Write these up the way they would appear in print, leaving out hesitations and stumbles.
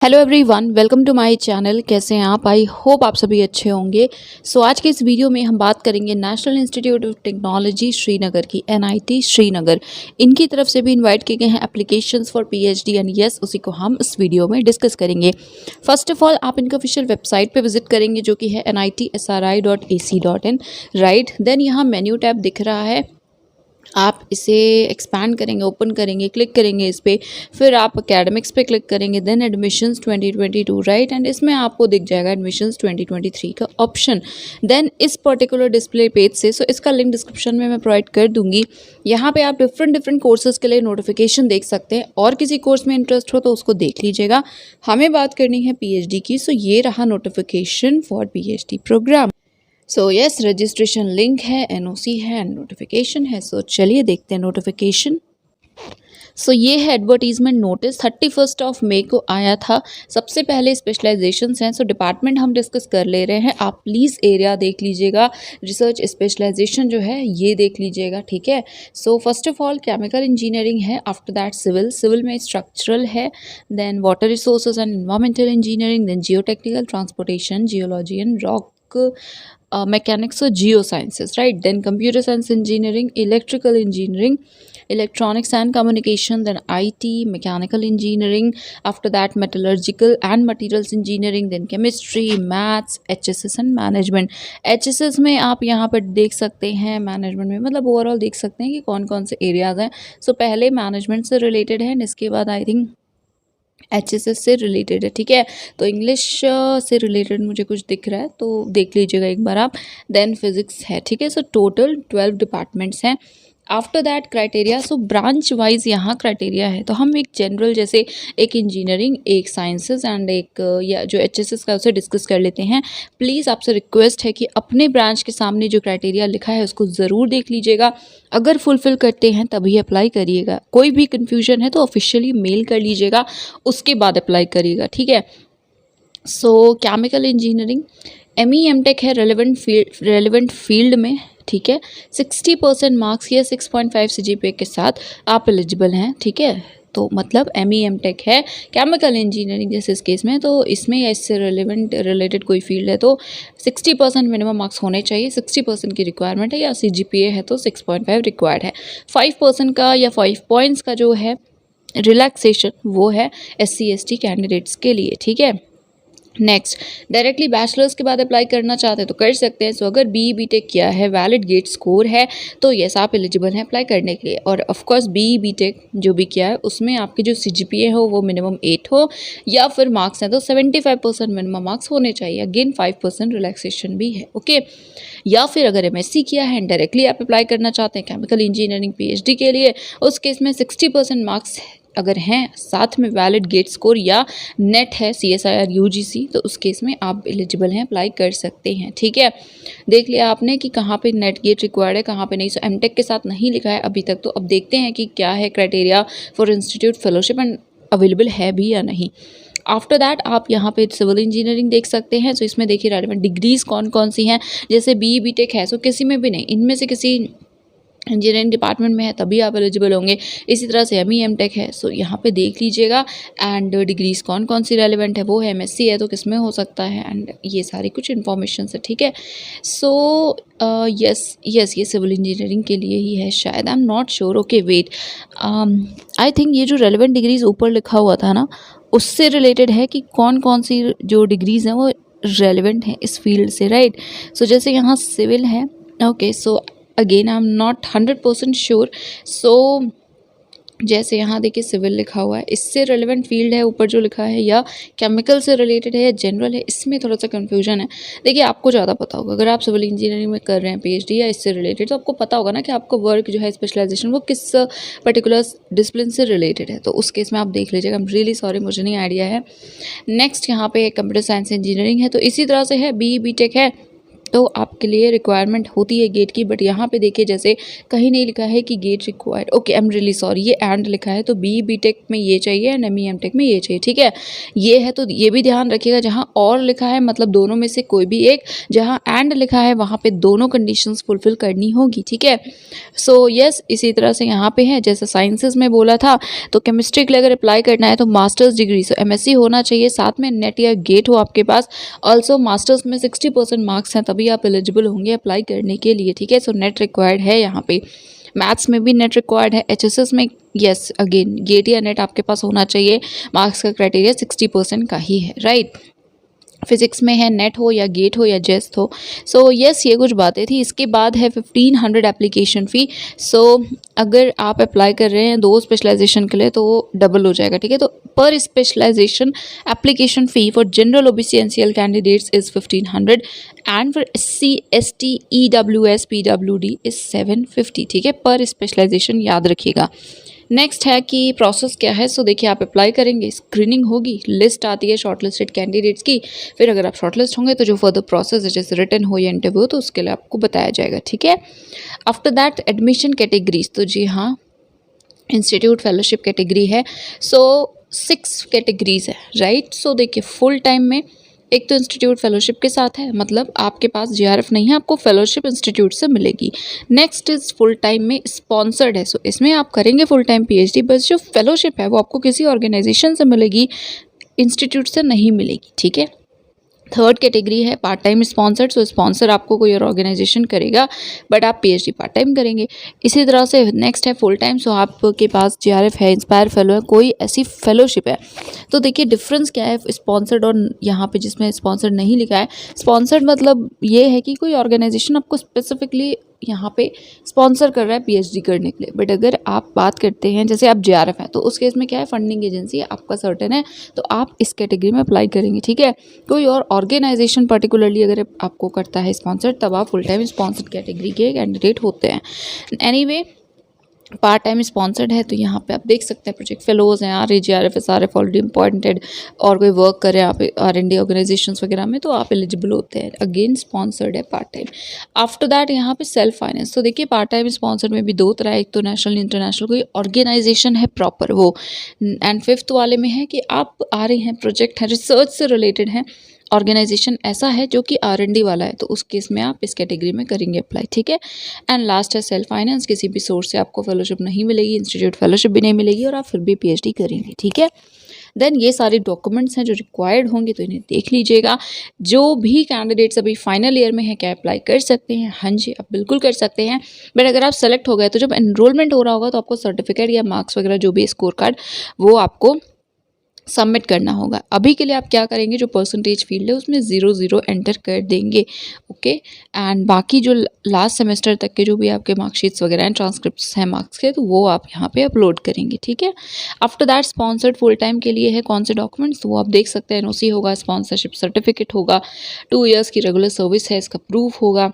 Hello everyone, welcome to my channel. कैसे हैं आप? आई होप आप सभी अच्छे होंगे। आज के इस वीडियो में हम बात करेंगे national institute of technology Srinagar की, एनआईटी श्रीनगर। इनकी तरफ से भी इनवाइट किए गए हैं applications for PhD and yes, उसी को हम इस वीडियो में डिस्कस करेंगे। फर्स्ट ऑफ ऑल आप इनके ऑफिशियल वेबसाइट पे विजिट करेंगे जो कि है nitsri.ac.in, राइट। देन यहाँ मेन्यू टैब दिख रहा है, आप इसे एक्सपैंड करेंगे, ओपन करेंगे, क्लिक करेंगे इस पर, फिर आप एकेडमिक्स पे क्लिक करेंगे, देन एडमिशन्स 2022, राइट। एंड इसमें आपको दिख जाएगा एडमिशन्स 2023 का ऑप्शन। देन इस पर्टिकुलर डिस्प्ले पेज से, सो इसका लिंक डिस्क्रिप्शन में मैं प्रोवाइड कर दूंगी। यहाँ पे आप डिफरेंट कोर्सेज के लिए नोटिफिकेशन देख सकते हैं, और किसी कोर्स में इंटरेस्ट हो तो उसको देख लीजिएगा। हमें बात करनी है पीएचडी की, सो ये रहा notification for PhD program. Yes, registration link है, एनओसी है, नोटिफिकेशन है। चलिए देखते हैं नोटिफिकेशन। ये है एडवर्टीजमेंट नोटिस, 31 मई को आया था। सबसे पहले स्पेशलाइजेशंस हैं, डिपार्टमेंट हम डिस्कस कर ले रहे हैं। आप प्लीज़ एरिया देख लीजिएगा, रिसर्च स्पेशलाइजेशन जो है ये देख लीजिएगा, ठीक है। First of all chemical engineering है, आफ्टर दैट सिविल में स्ट्रक्चरल है, then water resources and environmental engineering, then geotechnical, transportation, geology and rock mechanics और geosciences, right. Then computer science engineering, electrical engineering, electronics and communication, then IT, mechanical engineering, after that metallurgical and materials engineering, then chemistry, maths, HSS and management। HSS में आप यहाँ पर देख सकते हैं, management में मतलब ओवरऑल देख सकते हैं कि कौन कौन से एरियाज़ हैं। पहले मैनेजमेंट से रिलेटेड है, इसके बाद आई थिंक HSS से रिलेटेड है, ठीक है। इंग्लिश से रिलेटेड मुझे कुछ दिख रहा है, तो देख लीजिएगा एक बार आप। देन फिजिक्स है, ठीक है। टोटल 12 डिपार्टमेंट्स हैं। After that criteria, branch wise यहाँ क्राइटेरिया है। तो हम एक जनरल, जैसे एक इंजीनियरिंग, एक साइंसेस एंड एक या जो HSS का, उसे डिस्कस कर लेते हैं। प्लीज़ आपसे रिक्वेस्ट है कि अपने ब्रांच के सामने जो क्राइटेरिया लिखा है उसको ज़रूर देख लीजिएगा। अगर फुलफ़िल करते हैं तभी अप्लाई करिएगा। कोई भी कन्फ्यूजन है तो ऑफिशियली मेल कर लीजिएगा, उसके बाद अप्लाई करिएगा, ठीक है। केमिकल इंजीनियरिंग, ME MTech है रेलिवेंट फील्ड में, ठीक है। 60% मार्क्स या 6.5 CGPA के साथ आप एलिजिबल हैं, ठीक है। मतलब ME MTech है केमिकल इंजीनियरिंग जैसे इस केस में, तो इसमें या इससे रिलेटेड कोई फील्ड है तो 60% मिनिमम मार्क्स होने चाहिए। 60% की रिक्वायरमेंट है, या CGPA है तो 6.5 रिक्वायर्ड है। 5% का या 5 पॉइंट्स का जो है रिलैक्सेशन वो है SC ST कैंडिडेट्स के लिए, ठीक है। नेक्स्ट, डायरेक्टली बैचलर्स के बाद अप्लाई करना चाहते हैं तो कर सकते हैं। अगर BE BTech किया है, वैलिड गेट स्कोर है, तो यस आप एलिजिबल हैं अप्लाई करने के लिए। और ऑफ कोर्स BE BTech जो भी किया है उसमें आपकी जो CGPA हो वो मिनिमम 8 हो, या फिर मार्क्स हैं तो 75% मिनिमम मार्क्स होने चाहिए। अगेन 5% रिलैक्सेशन भी है, ओके। या फिर अगर MSc किया है, डायरेक्टली आप अप्लाई करना चाहते हैं केमिकल इंजीनियरिंग PhD के लिए, उस केस में 60% मार्क्स अगर हैं, साथ में वैलिड गेट स्कोर या नेट है CSIR UGC, तो उस केस में आप एलिजिबल हैं, अप्लाई कर सकते हैं, ठीक है। देख लिया आपने कि कहाँ पे नेट गेट रिक्वायर्ड है, कहाँ पे नहीं। MTech के साथ नहीं लिखा है अभी तक, तो अब देखते हैं कि क्या है criteria for institute fellowship and available है भी या नहीं। आफ्टर दैट आप यहाँ पे सिविल इंजीनियरिंग देख सकते हैं। इसमें देखिए रेलेवेंट डिग्रीज कौन कौन सी हैं, जैसे BE BTech है, किसी में भी नहीं, इनमें से किसी इंजीनियरिंग डिपार्टमेंट में है तभी आप एलिजिबल होंगे। इसी तरह से ME MTech है, यहाँ पे देख लीजिएगा। एंड डिग्रीज कौन कौन सी रेलिवेंट है, वो है MSc है तो किस में हो सकता है, एंड ये सारी कुछ इन्फॉर्मेशन है, ठीक है। यस ये सिविल इंजीनियरिंग के लिए ही है शायद, I am not sure. Okay wait, I think ये जो रेलिवेंट डिग्रीज ऊपर लिखा हुआ था ना, उससे रिलेटेड है कि कौन कौन सी जो डिग्रीज हैं वो रेलिवेंट हैं इस फील्ड से, राइट। जैसे यहाँ सिविल है, okay. Again I am not 100% sure. जैसे यहाँ देखिए सिविल लिखा हुआ है, इससे रेलेवेंट फील्ड है ऊपर जो लिखा है, या केमिकल से रिलेटेड है या जनरल है, इसमें थोड़ा सा कन्फ्यूजन है। देखिए आपको ज़्यादा पता होगा, अगर आप सिविल इंजीनियरिंग में कर रहे हैं PhD या इससे रिलेटेड, तो आपको पता होगा ना कि आपका वर्क जो है स्पेशलाइजेशन वो किस पर्टिकुलर डिसिप्लिन से रिलेटेड है। तो उस केस में आप देख लीजिएगा। आई एम रियली सॉरी, मुझे नहीं आइडिया है। नेक्स्ट यहाँ पे कंप्यूटर साइंस इंजीनियरिंग है, तो इसी तरह से है BE BTech है, तो आपके लिए रिक्वायरमेंट होती है गेट की, बट यहाँ पे देखिए जैसे कहीं नहीं लिखा है कि get required. Okay, I am really sorry, ये एंड लिखा है, तो बी टेक में ये चाहिए एंड एम टेक में ये चाहिए, ठीक है। ये है तो ये भी ध्यान रखिएगा, जहाँ और लिखा है मतलब दोनों में से कोई भी एक, जहाँ एंड लिखा है वहाँ पे दोनों कंडीशंस फुलफिल करनी होगी, ठीक है। सो यस, इसी तरह से यहाँ पे है जैसे साइंसेज में बोला था, तो केमिस्ट्री के लिए अगर अप्लाई करना है तो मास्टर्स डिग्री, सो एमएससी होना चाहिए, साथ में नेट या गेट हो आपके पास। ऑल्सो मास्टर्स में 60% मार्क्स हैं, तभी आप एलिजिबल होंगे अप्लाई करने के लिए, ठीक है। सो नेट रिक्वायर्ड है यहाँ पे। मैथ्स में भी नेट रिक्वायर्ड है, एचएसएस में यस अगेन गेट या नेट आपके पास होना चाहिए। मार्क्स का क्राइटेरिया 60% का ही है, राइट। फिजिक्स में है नेट हो या गेट हो या जेस्ट हो। सो यस, ये कुछ बातें थी। इसके बाद है 1500 एप्लीकेशन फ़ी। सो अगर आप अप्लाई कर रहे हैं 2 स्पेशलाइजेशन के लिए तो वो डबल हो जाएगा, ठीक है। तो पर specialization application fee for general OBC NCL candidates is 1500 and for SC ST EWS PWD is 750, ठीक है, पर स्पेशलाइजेशन, याद रखिएगा। नेक्स्ट है कि प्रोसेस क्या है। सो देखिए, आप अप्लाई करेंगे, स्क्रीनिंग होगी, लिस्ट आती है शॉर्टलिस्टेड कैंडिडेट्स की, फिर अगर आप शॉर्टलिस्ट होंगे तो जो फर्दर प्रोसेस है जैसे रिटन हो या इंटरव्यू, तो उसके लिए आपको बताया जाएगा, ठीक है। आफ्टर दैट एडमिशन कैटेगरीज, तो जी हाँ, इंस्टीट्यूट फेलोशिप कैटेगरी है। सो 6 कैटेगरीज है, राइट। सो देखिए, फुल टाइम में एक तो इंस्टीट्यूट फेलोशिप के साथ है, मतलब आपके पास जीआरएफ नहीं है, आपको फेलोशिप इंस्टीट्यूट से मिलेगी। नेक्स्ट इज फुल टाइम में स्पॉन्सर्ड है, सो इसमें आप करेंगे फुल टाइम पीएचडी, बस जो फेलोशिप है वो आपको किसी ऑर्गेनाइजेशन से मिलेगी, इंस्टीट्यूट से नहीं मिलेगी, ठीक है। थर्ड कैटेगरी है पार्ट टाइम स्पॉन्सर्ड, सो स्पॉन्सर आपको कोई और ऑर्गेनाइजेशन करेगा, बट आप पीएचडी पार्ट टाइम करेंगे। इसी तरह से नेक्स्ट है फुल टाइम, सो आपके पास जीआरएफ है, इंस्पायर फेलो है, कोई ऐसी फेलोशिप है। तो देखिए डिफरेंस क्या है स्पॉन्सर्ड और यहाँ पे जिसमें स्पॉन्सर्ड नहीं लिखा है। स्पॉन्सर्ड मतलब ये है कि कोई ऑर्गेनाइजेशन आपको स्पेसिफिकली यहाँ पे स्पॉन्सर कर रहा है पीएचडी करने के लिए, बट अगर आप बात करते हैं जैसे आप जेआरएफ हैं, तो उस केस में क्या है, फंडिंग एजेंसी आपका सर्टेन है, तो आप इस कैटेगरी में अप्लाई करेंगे, ठीक है। कोई और ऑर्गेनाइजेशन पर्टिकुलरली अगर आपको करता है स्पॉन्सर, तब आप फुल टाइम स्पॉन्सर्ड कैटेगरी के कैंडिडेट होते हैं। एनीवे, पार्ट टाइम स्पॉन्सर्ड है, तो यहाँ पे आप देख सकते हैं प्रोजेक्ट फेलोज हैं, RAGRF SRF ऑलरेडी अपॉइंटेड, और कोई वर्क कर रहे हैं आप R&D ऑर्गेनाइजेशंस वगैरह में, तो आप एलिजिबल होते हैं, अगेन स्पॉन्सर्ड है पार्ट टाइम। आफ्टर दैट यहाँ पे सेल्फ फाइनेंस, तो देखिए पार्ट टाइम स्पॉन्सर में भी 2 तरह है, एक तो नेशनल इंटरनेशनल कोई ऑर्गेनाइजेशन है प्रॉपर वो, एंड 5th वाले में है कि आप आ रहे हैं प्रोजेक्ट है रिसर्च से रिलेटेड है, ऑर्गेनाइजेशन ऐसा है जो कि R&D वाला है, तो उस केस में आप इस कैटेगरी में करेंगे अप्लाई, ठीक है। एंड लास्ट है सेल्फ फाइनेंस, किसी भी सोर्स से आपको फेलोशिप नहीं मिलेगी, इंस्टीट्यूट फेलोशिप भी नहीं मिलेगी, और आप फिर भी पीएचडी करेंगे, ठीक है। देन ये सारे डॉक्यूमेंट्स हैं जो रिक्वायर्ड होंगे, तो इन्हें देख लीजिएगा। जो भी कैंडिडेट्स अभी फाइनल ईयर में है, क्या अप्लाई कर सकते हैं? हाँ जी, आप बिल्कुल कर सकते हैं, बट अगर आप सेलेक्ट हो गए तो जब एनरोलमेंट हो रहा होगा तो आपको सर्टिफिकेट या मार्क्स वगैरह जो भी स्कोर कार्ड, वो आपको सबमिट करना होगा। अभी के लिए आप क्या करेंगे, जो परसेंटेज फील्ड है उसमें 0 एंटर कर देंगे, ओके। एंड बाकी जो लास्ट सेमेस्टर तक के जो भी आपके मार्कशीट्स वगैरह हैं, ट्रांसक्रिप्ट्स हैं मार्क्स के, तो वो आप यहाँ पे अपलोड करेंगे, ठीक है। After that sponsored full time के लिए है कौन से डॉक्यूमेंट्स, तो वो आप देख सकते हैं, एनओसी होगा, स्पॉन्सरशिप सर्टिफिकेट होगा, 2 इयर्स की रेगुलर सर्विस है इसका प्रूफ होगा,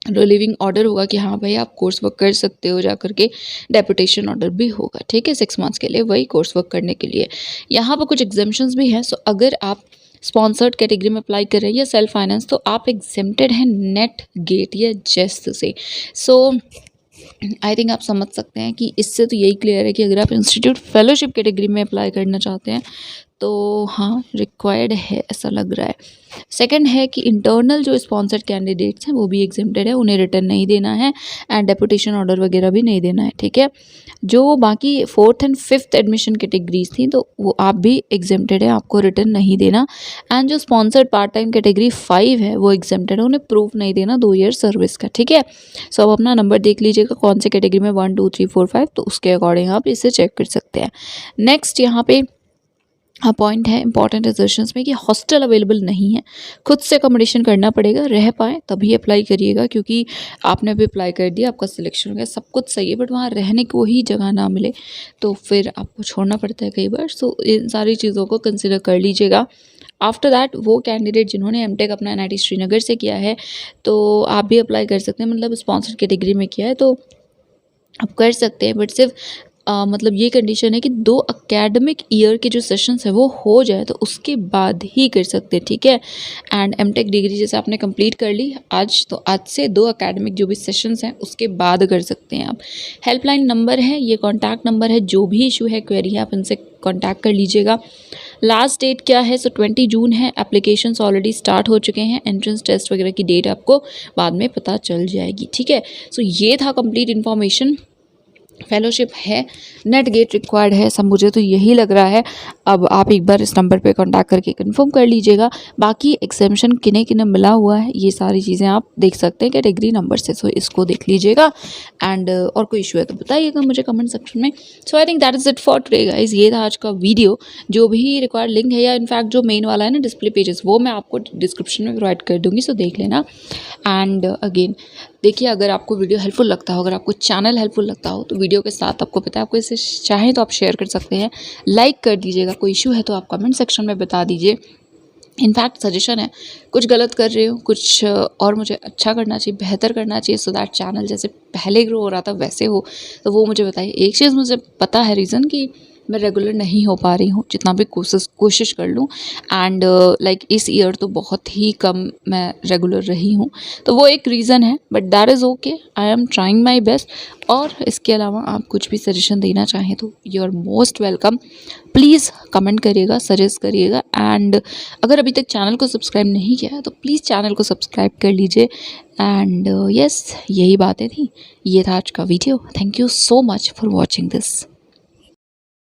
रिलीविंग ऑर्डर होगा कि हाँ भाई आप कोर्स वर्क कर सकते हो जा करके, डेपुटेशन ऑर्डर भी होगा, ठीक है, 6 मंथ्स के लिए वही कोर्स वर्क करने के लिए। यहाँ पर कुछ एग्जाम्पशंस भी हैं। सो अगर आप स्पॉन्सर्ड कैटेगरी में अप्लाई कर रहे हैं या सेल्फ फाइनेंस, तो आप एग्जेम्प्टेड हैं नेट, गेट या जेस्ट से। सो आई थिंक आप समझ सकते हैं कि इससे तो यही क्लियर है कि अगर आप इंस्टीट्यूट फेलोशिप कैटेगरी में अप्लाई करना चाहते हैं तो हाँ रिक्वायर्ड है, ऐसा लग रहा है। सेकंड है कि इंटरनल जो स्पॉन्सर्ड कैंडिडेट्स हैं वो भी एग्जेम्प्टेड है, उन्हें रिटर्न नहीं देना है एंड डेपुटेशन ऑर्डर वगैरह भी नहीं देना है, ठीक है। जो बाकी 4th and 5th admission categories थी तो वो आप भी एग्जेम्प्टेड है, आपको रिटर्न नहीं देना। एंड जो स्पॉन्सर्ड पार्ट टाइम कैटेगरी 5 है वो एग्जेम्प्टेड है, उन्हें प्रूफ नहीं देना 2 ईयर सर्विस का, ठीक है। सो अब अपना नंबर देख लीजिएगा कौन से कैटेगरी में 1 2 3 4 5, तो उसके अकॉर्डिंग आप इसे चेक कर सकते हैं। नेक्स्ट यहाँ पे पॉइंट है इंपॉर्टेंट एसर्शंस में कि हॉस्टल अवेलेबल नहीं है, खुद से अकोमोडेशन करना पड़ेगा, रह पाए तभी अप्लाई करिएगा, क्योंकि आपने भी अप्लाई कर दिया, आपका सिलेक्शन हो गया, सब कुछ सही है, बट वहाँ रहने को ही जगह ना मिले तो फिर आपको छोड़ना पड़ता है कई बार। सो इन सारी चीज़ों को कंसिडर कर लीजिएगा। आफ्टर दैट वो कैंडिडेट जिन्होंने एमटेक अपना NIT श्रीनगर से किया है तो आप भी अप्लाई कर सकते हैं, मतलब स्पॉन्सर्ड कैटेगरी में किया है तो आप कर सकते हैं, बट सिर्फ मतलब ये कंडीशन है कि 2 एकेडमिक ईयर के जो सेशंस है वो हो जाए तो उसके बाद ही कर सकते हैं, ठीक है। एंड एमटेक डिग्री जैसे आपने कंप्लीट कर ली आज, तो आज से 2 एकेडमिक जो भी सेशंस हैं उसके बाद कर सकते हैं आप। हेल्पलाइन नंबर है, ये कॉन्टैक्ट नंबर है, जो भी इशू है, क्वेरी है, आप इनसे कॉन्टैक्ट कर लीजिएगा। लास्ट डेट क्या है, सो 20 जून है। एप्लीकेशंस ऑलरेडी स्टार्ट हो चुके हैं। एंट्रेंस टेस्ट वगैरह की डेट आपको बाद में पता चल जाएगी, ठीक है। सो ये था कंप्लीट इन्फॉर्मेशन। फेलोशिप है, नेट गेट रिक्वायर्ड है, सब मुझे तो यही लग रहा है। अब आप एक बार इस नंबर पे कांटेक्ट करके कंफर्म कर लीजिएगा। बाकी एग्जामिशन किन्हें किन्हें मिला हुआ है ये सारी चीज़ें आप देख सकते हैं कैटेगरी नंबर से, सो इसको देख लीजिएगा। एंड और कोई इशू है तो बताइएगा मुझे कमेंट सेक्शन में। So I think that is it for today guys. ये था आज का वीडियो। जो भी रिक्वायर्ड लिंक है या इनफैक्ट जो मेन वाला है ना डिस्प्ले पेजेस, वो मैं आपको डिस्क्रिप्शन में प्रोवाइड कर दूँगी, सो देख लेना। एंड अगेन देखिए, अगर आपको वीडियो हेल्पफुल लगता हो, अगर आपको चैनल हेल्पफुल लगता हो, तो वीडियो के साथ आपको पता है आपको इसे चाहें तो आप शेयर कर सकते हैं, लाइक कर दीजिएगा। कोई इशू है तो आप कमेंट सेक्शन में बता दीजिए। इनफैक्ट सजेशन है, कुछ गलत कर रहे हो, कुछ और मुझे अच्छा करना चाहिए, बेहतर करना चाहिए, सो दैट चैनल जैसे पहले ग्रो हो रहा था वैसे हो, तो वो मुझे बताइए। एक चीज़ मुझे पता है रीज़न कि मैं रेगुलर नहीं हो पा रही हूँ, जितना भी कोशिश कर लूँ। एंड लाइक इस ईयर तो बहुत ही कम मैं रेगुलर रही हूँ, तो वो एक रीज़न है, but that is okay. I am trying my best. और इसके अलावा आप कुछ भी सजेशन देना चाहें तो you are most welcome. Please comment करिएगा, सजेस्ट करिएगा। एंड अगर अभी तक चैनल को सब्सक्राइब नहीं किया है तो प्लीज़ चैनल को सब्सक्राइब कर लीजिए। एंड यस, यही बातें थी। ये था आज का video. Thank you so much for watching this.